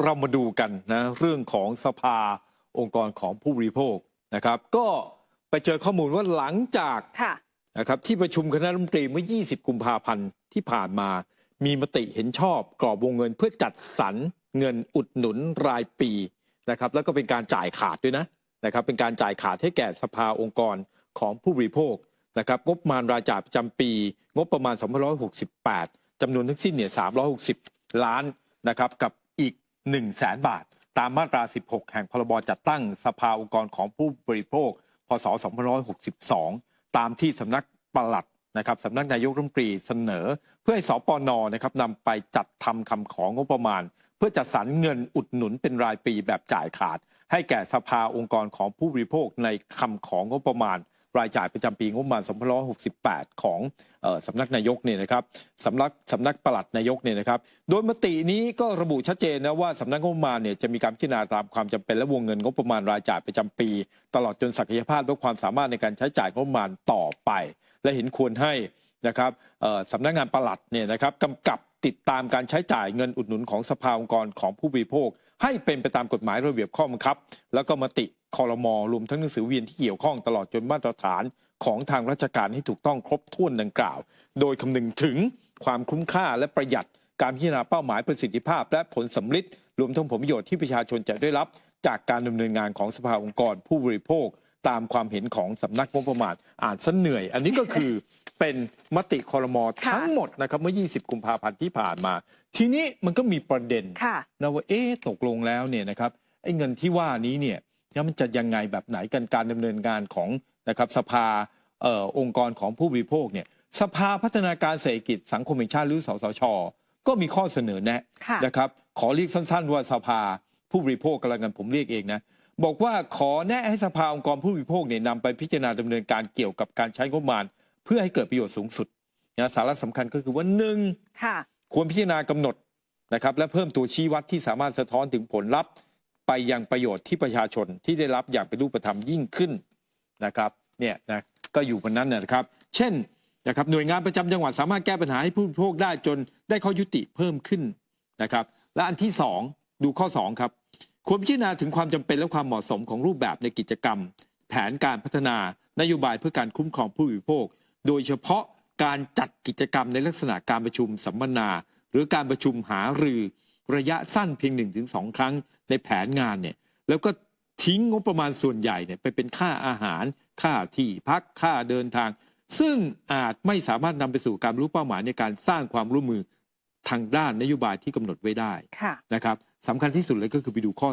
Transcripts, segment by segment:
เรามาดูกันนะเรื่องของสภาองค์กรของผู้บริโภคนะครับก็ไปเจอข้อมูลว่าหลังจากนะครับที่ประชุมคณะรัฐมนตรีเมื่อ 20 กุมภาพันธ์ที่ผ่านมามีมติเห็นชอบกรอบวงเงินเพื่อจัดสรรเงินอุดหนุนรายปีนะครับแล้วก็เป็นการจ่ายขาดด้วยนะครับเป็นการจ่ายขาดให้แก่สภาองค์กรของผู้บริโภคนะครับงบประมาณรายจ่ายประจำปีงบประมาณ2568จำนวนทั้งสิ้นเนี่ย360 ล้านนะครับกับอีก 100,000 บาทตามมาตรา 16 แห่งพรบจัดตั้งสภาองค์กรของผู้บริโภคพศ2562ตามที่สำนักปลัดนะครับสำนักนายกรัฐมนตรีเสนอเพื่อให้สปน.นะครับนำไปจัดทำคำของงบประมาณเพื่อจัดสรรเงินอุดหนุนเป็นรายปีแบบจ่ายขาดให้แก่สภาองค์กรของผู้บริโภคในคำของงบประมาณรายจ่ายประจำปีงบประมาณ2568ของสำนักนายกเนี่ยนะครับสำนักปลัดนายกเนี่ยนะครับโดยมตินี้ก็ระบุชัดเจนนะว่าสำนักงบประมาณเนี่ยจะมีการพิจารณาตามความจำเป็นและวงเงินงบประมาณรายจ่ายประจำปีตลอดจนศักยภาพและความสามารถในการใช้จ่ายงบประมาณต่อไปและเห็นควรให้นะครับสำนักงานปลัดเนี่ยนะครับกำกับติดตามการใช้จ่ายเงินอุดหนุนของสภาองค์กรของผู้บริโภคให้เป็นไปตามกฎหมายระเบียบข้อบังคับแล้วก็มติครม.รวมทั้งหนังสือเวียนที่เกี่ยวข้องตลอดจนมาตรฐานของทางราชการให้ถูกต้องครบถ้วนดังกล่าวโดยคำนึงถึงความคุ้มค่าและประหยัดการพิจารณาเป้าหมายประสิทธิภาพและผลสำลิดรวมทั้งผลประโยชน์ที่ประชาชนจะได้รับจากการดำเนินงานของสภาองค์กรผู้บริโภคตามความเห็นของสำนักงบประมาณอ่านซะเหนื่อยอันนี้ก็คือเป็นมติครม.ทั้งหมดนะครับเมื่อ 20 กุมภาพันธ์ที่ผ่านมาทีนี้มันก็มีประเด็นนะว่าตกลงแล้วเนี่ยนะครับไอ้เงินที่ว่านี้เนี่ยมันจะยังไงแบบไหนกันการดำเนินงานของนะครับสภาองค์กรของผู้บริโภคเนี่ยสภาพัฒนาการเศรษฐกิจสังคมแห่งชาติหรือสสช.ก็มีข้อเสนอแนะนะครับขอเรียกสั้นๆว่าสภาผู้บริโภคกันละกันผมเรียกเองนะบอกว่าขอแนะให้สภาองค์กรผู้บริโภคเนี่ยนำไปพิจารณาดำเนินการเกี่ยวกับการใช้งบประมาณเพื่อให้เกิดประโยชน์สูงสุดนะสาระสำคัญก็คือว่า1ควรพิจารณากำหนดนะครับและเพิ่มตัวชี้วัดที่สามารถสะท้อนถึงผลลัพธ์ไปยังประโยชน์ที่ประชาชนที่ได้รับอย่างเป็นรูปธรรมยิ่งขึ้นนะครับเนี่ยนะก็อยู่บนนั้นนะครับเช่นนะครับหน่วยงานประจำจังหวัดสามารถแก้ปัญหาให้ผู้บริโภคได้จนได้ข้อยุติเพิ่มขึ้นนะครับและอันที่2ดูข้อ2ครับควรพิจารณาถึงความจำเป็นและความเหมาะสมของรูปแบบในกิจกรรมแผนการพัฒนานโยบายเพื่อการคุ้มครองผู้บริโภคโดยเฉพาะการจัดกิจกรรมในลักษณะการประชุมสัมมนาหรือการประชุมหารือระยะสั้นเพียง 1-2 ครั้งในแผนงานเนี่ยแล้วก็ทิ้งงบประมาณส่วนใหญ่เนี่ยไปเป็นค่าอาหารค่าที่พักค่าเดินทางซึ่งอาจไม่สามารถนำไปสู่การบรรลุเป้าหมายในการสร้างความร่วมมือทางด้านนโยบายที่กำหนดไว้ได้นะครับสำคัญที่สุดเลยก็คือไปดูข้อ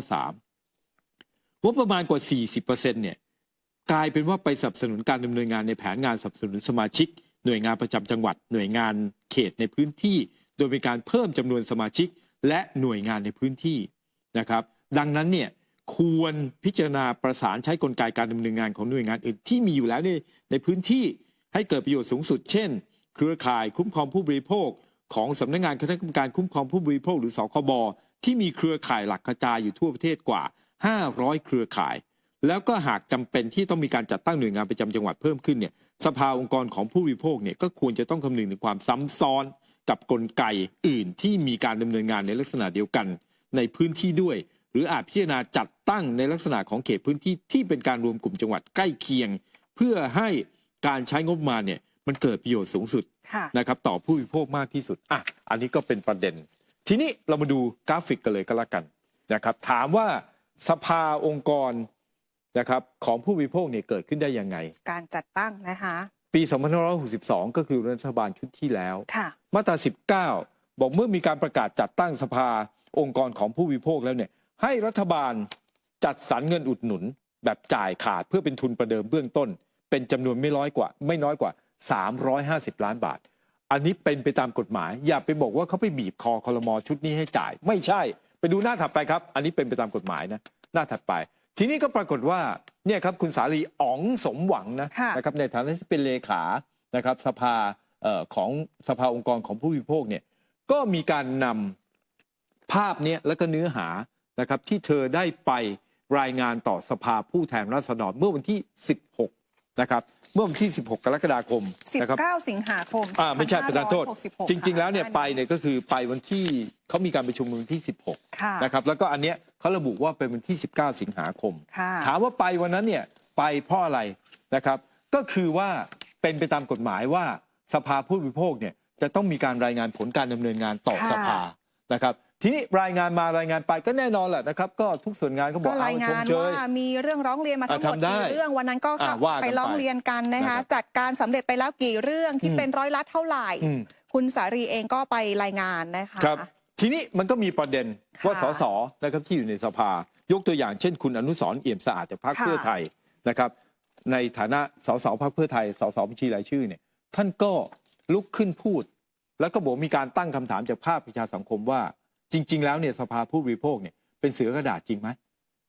3งบประมาณกว่า 40% เนี่ยกลายเป็นว่าไปสนับสนุนการดำเนินงานในแผนงานสนับสนุนสมาชิกหน่วยงานประจำจังหวัดหน่วยงานเขตในพื้นที่โดยเป็นการเพิ่มจำนวนสมาชิกและหน่วยงานในพื้นที่นะครับดังนั้นเนี่ยควรพิจารณาประสานใช้กลไกการดำเนินงานของหน่วยงานอื่นที่มีอยู่แล้วในพื้นที่ให้เกิดประโยชน์สูงสุดเช่นเครือข่ายคุ้มครองผู้บริโภคของสำนักงานคณะกรรมการคุ้มครองผู้บริโภคหรือสคบที่มีเครือข่ายหลักกระจายอยู่ทั่วประเทศกว่า500เครือข่ายแล้วก็หากจำเป็นที่ต้องมีการจัดตั้งหน่วยงานประจำจังหวัดเพิ่มขึ้นเนี่ยสภาองค์กรของผู้บริโภคเนี่ยก็ควรจะต้องคำนึงถึงความซ้ำซ้อนกับกลไกอื่นที่มีการดำเนินงานในลักษณะเดียวกันในพื้นที่ด้วยหรืออาจพิจารณาจัดตั้งในลักษณะของเขตพื้นที่ที่เป็นการรวมกลุ่มจังหวัดใกล้เคียงเพื่อให้การใช้งบประมาณเนี่ยมันเกิดประโยชน์สูงสุดนะครับต่อผู้บริโภคมากที่สุดอันนี้ก็เป็นประเด็นทีนี้เรามาดูกราฟิกกันเลยก็แล้วกันนะครับถามว่าสภาองค์กรนะครับของผู้บริโภคเนี่ยเกิดขึ้นได้ยังไงการจัดตั้งนะคะปี2562ก็คือรัฐบาลชุดที่แล้วมาตรา19บอกเมื่อมีการประกาศจัดตั้งสภาองค์กรของผู้บริโภคแล้วเนี่ยให้รัฐบาลจัดสรรเงินอุดหนุนแบบจ่ายขาดเพื่อเป็นทุนประเดิมเบื้องต้นเป็นจำนวนไม่น้อยกว่า350 ล้านบาทอันนี้เป็นไปตามกฎหมายอย่าไปบอกว่าเขาไปบีบคอครม.ชุดนี้ให้จ่ายไม่ใช่ไปดูหน้าถัดไปครับอันนี้เป็นไปตามกฎหมายนะหน้าถัดไปทีนี้ก็ปรากฏว่าเนี่ยครับคุณสาลีอ๋องสมหวังนะครับในฐานะที่เป็นเลขานะครับสภาของสภาองค์กรของผู้บริโภคเนี่ยก็มีการนำภาพนี้แล้วก็เนื้อหานะครับที่เธอได้ไปรายงานต่อสภาผู้แทนราษฎรเมื่อวันที่16นะครับ เมื่อวันที่ 16 กรกฎาคมนะครับ19 สิงหาคมไม่ใช่ประธานโทษจริงๆแล้วเนี่ยไปเนี่ยก็คือไปวันที่เขามีการประชุมวันที่ 16 นะครับแล้วก็อันเนี้ยเขาระบุว่าเป็นวันที่ 19 สิงหาคมถามว่าไปวันนั้นเนี่ยไปเพราะอะไรนะครับก็คือว่าเป็นไปตามกฎหมายว่าสภาผู้บริโภคเนี่ยจะต้องมีการรายงานผลการดำเนินงานต่อสภานะครับทีนี้รายงานมารายงานไปก็แน่นอนแหละนะครับก็ทุกส่วนงานเขาบอกรายงานว่ามีเรื่องร้องเรียนมาทั้งหมดกี่เรื่องวันนั้นก็ไปร้องเรียนกันนะคะจัดการสำเร็จไปแล้วกี่เรื่องที่เป็นร้อยละเท่าไหร่คุณสารีเองก็ไปรายงานนะคะครับทีนี้มันก็มีประเด็นว่าสสนะครับที่อยู่ในสภายกตัวอย่างเช่นคุณอนุสรณ์เอี่ยมสะอาดจากพรรคเพื่อไทยนะครับในฐานะสสพรรคเพื่อไทยสสบัญชีรายชื่อเนี่ยท่านก็ลุกขึ้นพูดแล้วก็บอกมีการตั้งคำถามจากภาคประชาสังคมว่าจริงๆแล้วเนี่ยสภาผู้บริโภคเนี่ยเป็นเสือกระดาษจริงไหม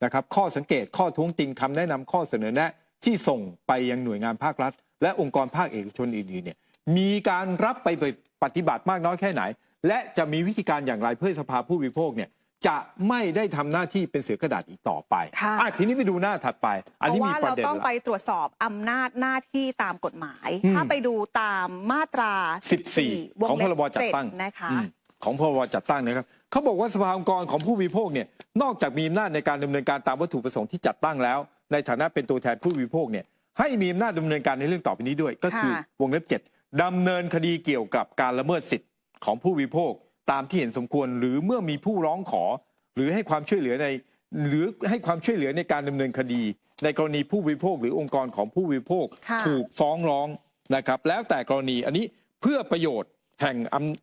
นะครับข้อสังเกตข้อท้วงติงคำแนะนำข้อเสนอแนะที่ส่งไปยังหน่วยงานภาครัฐและองค์กรภาคเอกชนอื่นๆเนี่ยมีการรับไปปฏิบัติมากน้อยแค่ไหนและจะมีวิธีการอย่างไรเพื่อสภาผู้บริโภคเนี่ยจะไม่ได้ทำหน้าที่เป็นเสือกระดาษอีกต่อไปทีนี้ไปดูหน้าถัดไปอันนี้มีประเด็นเราต้องไปตรวจสอบอำนาจหน้าที่ตามกฎหมายถ้าไปดูตามมาตรา14ของพรบจัดตั้งนะคะของพรบจัดตั้งนะครับเขาบอกว่าสภาองค์กรของผู้บริโภคเนี่ยนอกจากมีอำนาจในการดำเนินการตามวัตถุประสงค์ที่จัดตั้งแล้วในฐานะเป็นตัวแทนผู้บริโภคเนี่ยให้มีอำนาจดำเนินการในเรื่องต่อไปนี้ด้วยก็คือวงเล็บ 7ดำเนินคดีเกี่ยวกับการละเมิดสิทธิ์ของผู้บริโภคตามที่เห็นสมควรหรือเมื่อมีผู้ร้องขอหรือให้ความช่วยเหลือในการดำเนินคดีในกรณีผู้บริโภคหรือองค์กรของผู้บริโภคถูกฟ้องร้องนะครับแล้วแต่กรณีอันนี้เพื่อประโยชน์แ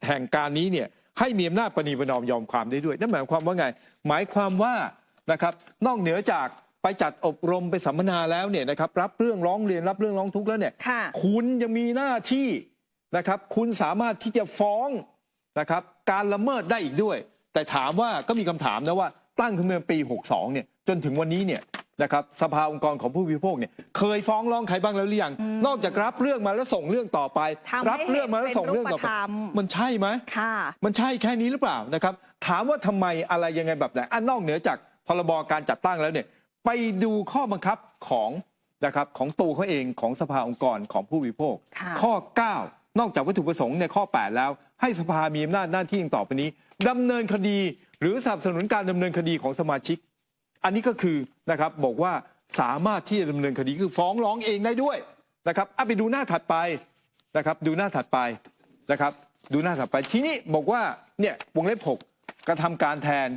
ห่งการนี้เนี่ยให้มีอำนาจประนีประนอมยอมความได้ด้วยนั่นหมายความว่าไงหมายความว่านะครับนอกเหนือจากไปจัดอบรมไปสัมมนาแล้วเนี่ยนะครับรับเรื่องร้องเรียนรับเรื่องร้องทุกข์แล้วเนี่ยคุณยังมีหน้าที่นะครับคุณสามารถที่จะฟ้องนะครับการละเมิดได้อีกด้วยแต่ถามว่าก็มีคำถามนะว่าตั้งขึ้นมาปี62เนี่ยจนถึงวันนี้เนี่ยนะครับสภาองค์กรของผู้บริโภคเนี่ยเคยฟ้องร้องใครบ้างแล้วหรือยังนอกจากรับเรื่องมาแล้วส่งเรื่องต่อไปรับเรื่องมาแล้วส่งเรื่องต่อไปมันใช่ไหมมันใช่แค่นี้หรือเปล่านะครับถามว่าทำไมอะไรยังไงแบบไหนนอกเหนือจากพรบการจัดตั้งแล้วเนี่ยไปดูข้อบังคับของนะครับของตัวเขาเองของสภาองค์กรของผู้บริโภคข้อ 9นอกจากวัตถุประสงค์ในข้อ 8 แล้วให้สภามีอำนาจหน้าที่ต่อไปนี้ดำเนินคดีหรือสนับสนุนการดำเนินคดีของสมาชิกอันนี้ก็คือนะครับบอกว่าสามารถที่จะดำเนินคดีคือฟ้องร้องเองได้ด้วยนะครับไปดูหน้าถัดไปนะครับดูหน้าถัดไปนะครับดูหน้าถัดไปทีนี้บอกว่าเนี่ยวงเล็บ 6กระทำการแทน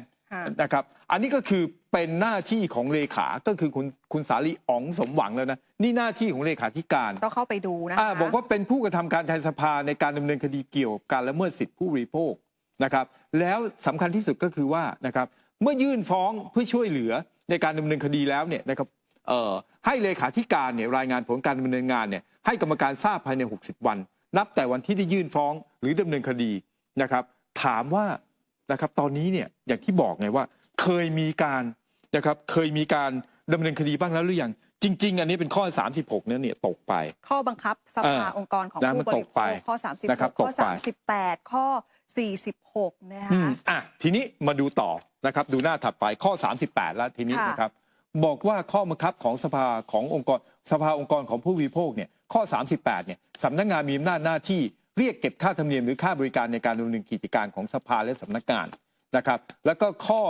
นะครับอันนี้ก็คือเป็นหน้าที่ของเลขาก็คือคุณสาลีอ๋องสมหวังแล้วนะนี่หน้าที่ของเลขาธิการต้องเข้าไปดูนะคะบอกว่าเป็นผู้กระทำการแทนสภาในการดำเนินคดีเกี่ยวกับการละเมิดสิทธิผู้บริโภคนะครับแล้วสำคัญที่สุดก็คือว่านะครับเมื่อยื่นฟ้องเพื่อช่วยเหลือในการดำเนินคดีแล้วเนี่ยนะครับให้เลขาธิการเนี่ยรายงานผลการดำเนินงานเนี่ยให้กรรมการทราบภายใน60 วันนับแต่วันที่ได้ยื่นฟ้องหรือดำเนินคดีนะครับถามว่านะครับตอนนี้เนี่ยอย่างที่บอกไงว่าเคยมีการนะครับเคยมีการดำเนินคดีบ้างแล้วหรือยังจริงๆอันนี้เป็นข้อ36เนี่ยตกไปข้อบังคับสภาองค์กรของผู้บริโภคข้อ36ข้อ38ข้อ46นะคะทีนี้มาดูต่อนะครับดูหน้าถัดไปข้อ38แล้วทีนี้นะครับบอกว่าข้อบังคับของสภาขององค์กรสภาองค์กรของผู้บริโภคเนี่ยข้อ38เนี่ยสำนักงานมีอำนาจหน้าที่เรียกเก็บค่าธรรมเนียมหรือค่าบริการในการดำเนินกิจการของสภาและสำนักงานนะครับแล้วก็ข้อ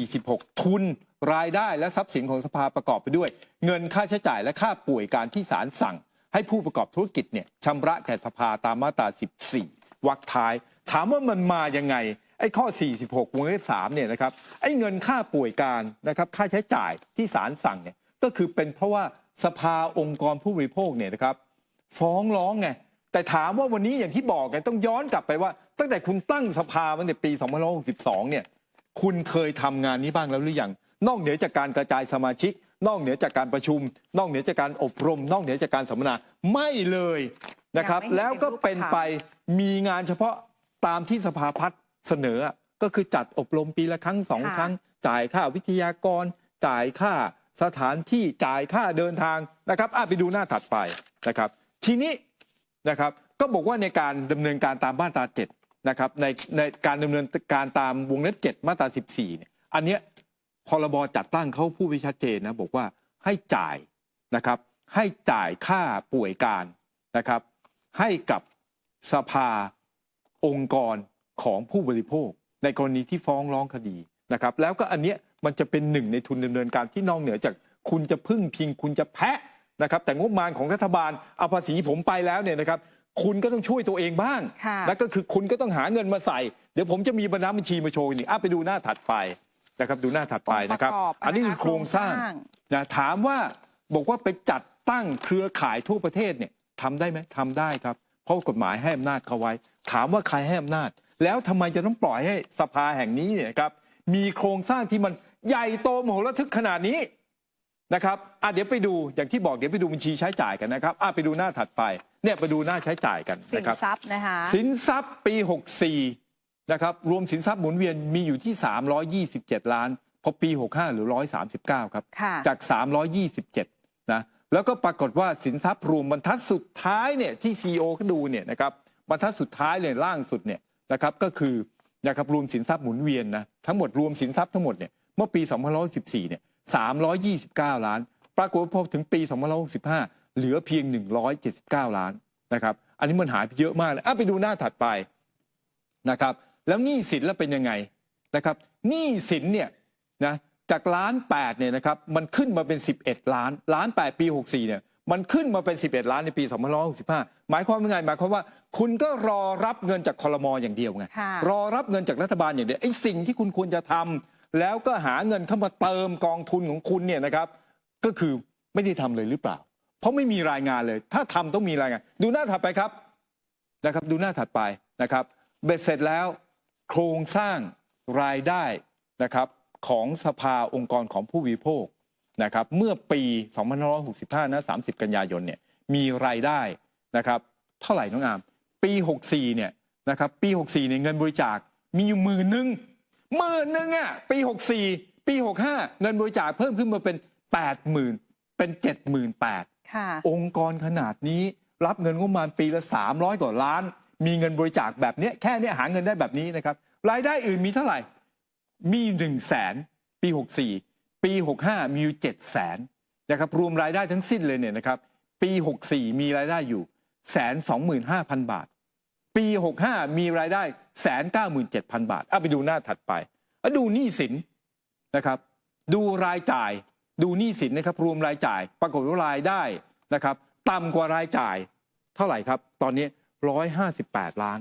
46ทุนรายได้และทรัพย์สินของสภาประกอบไปด้วยเงินค่าใช้จ่ายและค่าป่วยการที่ศาลสั่งให้ผู้ประกอบธุรกิจเนี่ยชำระแก่สภาตามมาตรา14วรรคท้ายถามว่ามันมายังไงไอ้ข้อ46วงเล็บ3เนี่ยนะครับไอ้เงินค่าป่วยการนะครับค่าใช้จ่ายที่ศาลสั่งเนี่ยก็คือเป็นเพราะว่าสภาองค์กรผู้บริโภคเนี่ยนะครับฟ้องร้องไงแต่ถามว่าวันนี้อย่างที่บอกไงต้องย้อนกลับไปว่าตั้งแต่คุณตั้งสภามาในปี2562เนี่ยคุณเคยทำงานนี้บ้างแล้วหรือยังนอกเหนือจากการกระจายสมาชิกนอกเหนือจากการประชุมนอกเหนือจากการอบรมนอกเหนือจากการสัมมนาไม่เลยนะครับแล้วก็เป็นไปมีงานเฉพาะตามที่สภาพัฒน์เสนอก็คือจัดอบรมปีละครั้ง2 ครั้งจ่ายค่าวิทยากรจ่ายค่าสถานที่จ่ายค่าเดินทางนะครับไปดูหน้าถัดไปนะครับทีนี้นะครับก็บอกว่าในการดำเนินการตามมาตรา7นะครับในการดำเนินการตามวงเล็บ7มาตรา14เนี่ยอันเนี้ยพรบจัดตั้งเขาพูดไว้ชัดเจนนะบอกว่าให้จ่ายนะครับ ให้จ่ายค่าป่วยการนะครับให้กับสภาองค์กรของผู้บริโภคในกรณีที่ฟ้องร้องคดีนะครับแล้วก็อันเนี้ยมันจะเป็นหนึ่งในทุนดำเนินการที่นอกเหนือจากคุณจะพึ่งพิงคุณจะแพะนะครับแต่งบประมาณของรัฐบาลเอาภาษีผมไปแล้วเนี่ยนะครับคุณก็ต้องช่วยตัวเองบ้างและก็คือคุณก็ต้องหาเงินมาใส่เดี๋ยวผมจะมีบัญชีมาโชว์นี่ไปดูหน้าถัดไปนะครับดูหน้าถัดไปนะครับอันนี้คือโครงสร้างนะถามว่าบอกว่าไปจัดตั้งเครือข่ายทั่วประเทศเนี่ยทำได้ไหมทำได้ครับเพราะกฎหมายให้อำนาจเขาไว้ถามว่าใครให้อำนาจแล้วทำไมจะต้องปล่อยให้สภาแห่งนี้เนี่ยครับมีโครงสร้างที่มันใหญ่โตมโหฬารทึกขนาดนี้นะครับเดี๋ยวไปดูอย่างที่บอกเดี๋ยวไปดูบัญชีใช้จ่ายกันนะครับไปดูหน้าถัดไปเนี่ยไปดูหน้าใช้จ่ายกันนะครับ สินทรัพย์นะคะสินทรัพย์ปี64นะครับรวมสินทรัพย์หมุนเวียนมีอยู่ที่327ล้านพอปี65เหรือ139ครับจาก327นะแล้วก็ปรากฏว่าสินทรัพย์รวมบรรทัดสุดท้ายเนี่ยที่ CEO ก็ดูเนี่ยนะครับบรรทัดสุดท้ายเลยล่างสุดเนี่ยนะครับก็คือนะครับรวมสินทรัพย์หมุนเวียนนะทั้งหมดรวมสินทรัพย์ทั้งหมดเนี่ยเมื่อปี2514เนี่ย329ล้านปรากฏว่าพอถึงปี2565เหลือเพียง179ล้านนะครับอันนี้มันหายไปเยอะมากเลยไปดูหน้าถัดไปนะครับแล้วหนี้สินแล้วเป็นยังไงนะครับหนี้สินเนี่ยนะจาก1.8 เนี่ยนะครับมันขึ้นมาเป็น11ล้าน1.8 ปี64เนี่ยมันขึ้นมาเป็น11ล้านในปี2565หมายความว่าไงหมายความว่าคุณก็รอรับเงินจากครม.อย่างเดียวไงรอรับเงินจากรัฐบาลอย่างเดียวไอ้สิ่งที่คุณควรจะทำแล้วก็หาเงินเข้ามาเติมกองทุนของคุณเนี่ยนะครับก็คือไม่ได้ทำเลยหรือเปล่าเพราะไม่มีรายงานเลยถ้าทำต้องมีรายงานดูหน้าถัดไปครับนะครับดูหน้าถัดไปนะครับเบ็ดเสร็จแล้วโครงสร้างรายได้นะครับของสภาองค์กรของผู้บริโภคนะครับเมื่อปี2565นะ30 กันยายนเนี่ยมีรายได้นะครับเท่าไหร่น้องอามปี64เนี่ยนะครับปี64เนี่ยเงินบริจาคมีอยู่10,000ปี64ปี65เงินบริจาคเพิ่มขึ้นมาเป็น 80,000 เป็น 78,000 องค์กรขนาดนี้รับเงินงบประมาณปีละ300 กว่าล้านมีเงินบริจาคแบบนี้แค่นี้หาเงินได้แบบนี้นะครับรายได้อื่นมีเท่าไหร่มี100,000ปี64ปี65มีอยู่700,000นะครับรวมรายได้ทั้งสิ้นเลยเนี่ยนะครับปี64มีรายได้อยู่125,000 บาทปี65มีรายได้197,000 บาทไปดูหน้าถัดไปดูหนี้สินนะครับดูรายจ่ายดูหนี้สินนะครับรวมรายจ่ายปรากฏว่ารายได้นะครับต่ำกว่ารายจ่ายเท่าไหร่ครับตอนนี้158ล้าน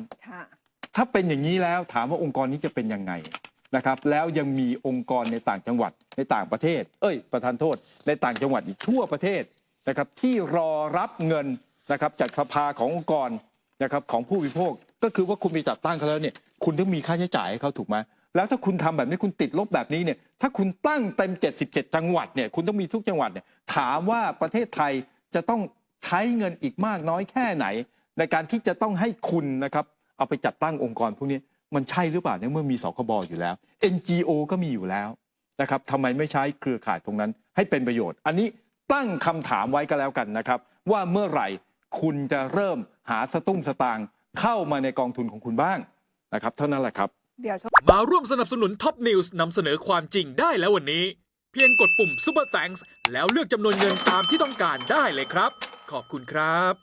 ถ้าเป็นอย่างนี้แล้วถามว่าองค์กรนี้จะเป็นยังไงนะครับแล้วยังมีองค์กรในต่างจังหวัดในต่างประเทศประธานโทษในต่างจังหวัดอีกทั่วประเทศนะครับที่รอรับเงินนะครับจากสภาขององค์กรนะครับของผู้บริโภคก็คือว่าคุณไปจัดตั้งเขาแล้วเนี่ยคุณต้องมีค่าใช้จ่ายให้เขาถูกไหมแล้วถ้าคุณทำแบบนี้คุณติดลบแบบนี้เนี่ยถ้าคุณตั้งเต็ม77จังหวัดเนี่ยคุณต้องมีทุกจังหวัดเนี่ยถามว่าประเทศไทยจะต้องใช้เงินอีกมากน้อยแค่ไหนในการที่จะต้องให้คุณนะครับเอาไปจัดตั้งองค์กรพวกนี้มันใช่หรือเปล่าเนี่ยเมื่อมีสคบอยู่แล้ว NGO ก็มีอยู่แล้วนะครับทำไมไม่ใช้เครือข่ายตรงนั้นให้เป็นประโยชน์อันนี้ตั้งคำถามไว้ก็แล้วกันนะครับว่าเมื่อไหร่คุณจะเริ่มหาสตุ้งสตางค์เข้ามาในกองทุนของคุณบ้างนะครับเท่านั้นแหละครับมาร่วมสนับสนุนท็อปนิวส์นำเสนอความจริงได้แล้ววันนี้ เพียงกดปุ่ม Super Thanks แล้วเลือกจำนวนเงินตามที่ต้องการได้เลยครับขอบคุณครับ